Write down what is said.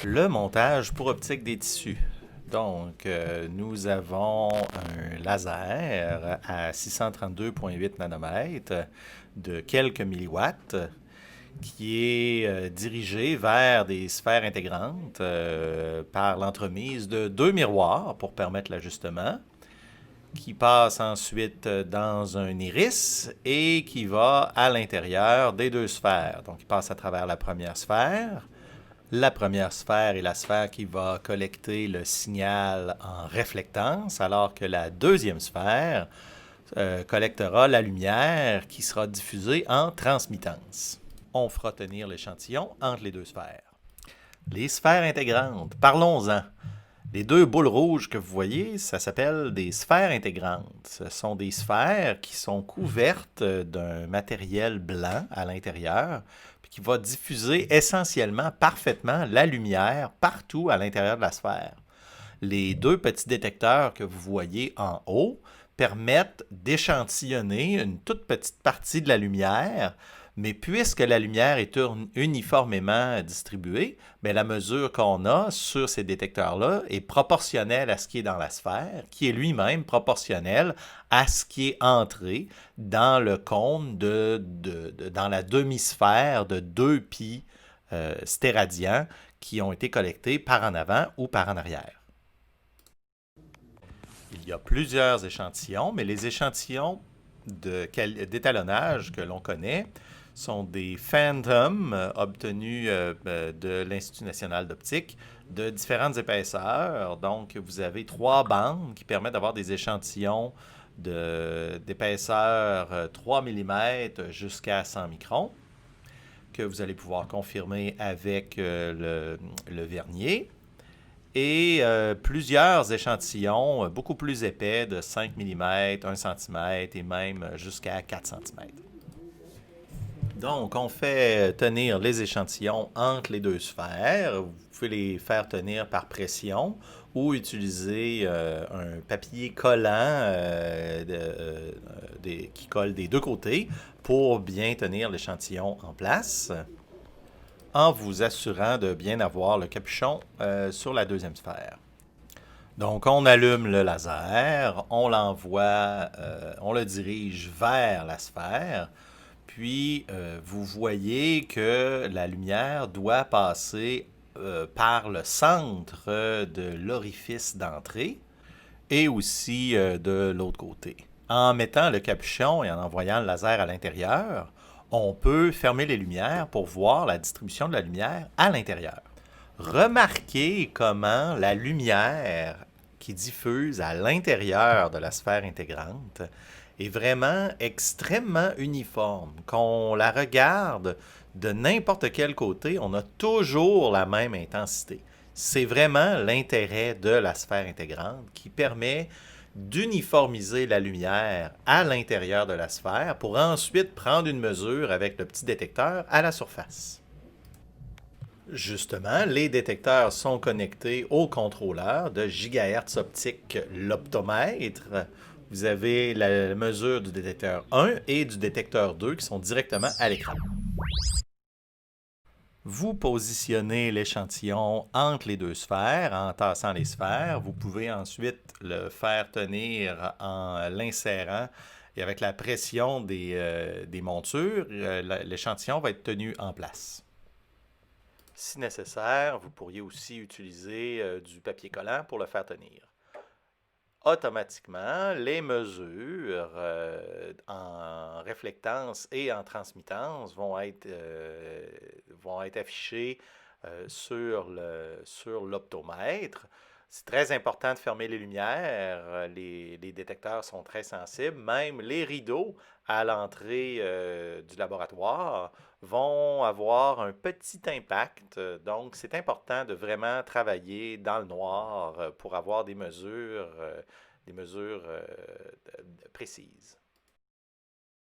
Le montage pour optique des tissus. Donc, nous avons un laser à 632,8 nanomètres de quelques milliwatts qui est dirigé vers des sphères intégrantes par l'entremise de deux miroirs pour permettre l'ajustement, qui passe ensuite dans un iris et qui va à l'intérieur des deux sphères. Donc, il passe à travers la première sphère. La première sphère est la sphère qui va collecter le signal en réflectance, alors que la deuxième sphère collectera la lumière qui sera diffusée en transmittance. On fera tenir l'échantillon entre les deux sphères. Les sphères intégrantes, parlons-en. Les deux boules rouges que vous voyez, ça s'appelle des sphères intégrantes. Ce sont des sphères qui sont couvertes d'un matériel blanc à l'intérieur, puis qui va diffuser essentiellement parfaitement la lumière partout à l'intérieur de la sphère. Les deux petits détecteurs que vous voyez en haut permettent d'échantillonner une toute petite partie de la lumière, mais puisque la lumière est uniformément distribuée, bien, la mesure qu'on a sur ces détecteurs-là est proportionnelle à ce qui est dans la sphère, qui est lui-même proportionnel à ce qui est entré dans le cône dans la demi-sphère de 2π stéradians qui ont été collectés par en avant ou par en arrière. Il y a plusieurs échantillons, mais les échantillons d'étalonnage que l'on connaît sont des Phantom obtenus de l'Institut national d'optique de différentes épaisseurs. Donc, vous avez trois bandes qui permettent d'avoir des échantillons d'épaisseur 3 mm jusqu'à 100 microns que vous allez pouvoir confirmer avec le vernier. Et plusieurs échantillons beaucoup plus épais de 5 mm, 1 cm et même jusqu'à 4 cm. Donc, on fait tenir les échantillons entre les deux sphères. Vous pouvez les faire tenir par pression ou utiliser un papier collant qui colle des deux côtés pour bien tenir l'échantillon en place, en vous assurant de bien avoir le capuchon sur la deuxième sphère. Donc, on allume le laser, on l'envoie, on le dirige vers la sphère, puis vous voyez que la lumière doit passer par le centre de l'orifice d'entrée et aussi de l'autre côté. En mettant le capuchon et en envoyant le laser à l'intérieur, on peut fermer les lumières pour voir la distribution de la lumière à l'intérieur. Remarquez comment la lumière qui diffuse à l'intérieur de la sphère intégrante est vraiment extrêmement uniforme. Qu'on la regarde de n'importe quel côté, on a toujours la même intensité. C'est vraiment l'intérêt de la sphère intégrante qui permet d'uniformiser la lumière à l'intérieur de la sphère pour ensuite prendre une mesure avec le petit détecteur à la surface. Justement, les détecteurs sont connectés au contrôleur de gigahertz optique, l'optomètre. Vous avez la mesure du détecteur 1 et du détecteur 2 qui sont directement à l'écran. Vous positionnez l'échantillon entre les deux sphères en tassant les sphères. Vous pouvez ensuite le faire tenir en l'insérant et avec la pression des montures, l'échantillon va être tenu en place. Si nécessaire, vous pourriez aussi utiliser du papier collant pour le faire tenir. Automatiquement, les mesures en réflectance et en transmittance vont être affichées sur l'optomètre. C'est très important de fermer les lumières. Les détecteurs sont très sensibles. Même les rideaux à l'entrée du laboratoire vont avoir un petit impact. Donc, c'est important de vraiment travailler dans le noir pour avoir des mesures précises.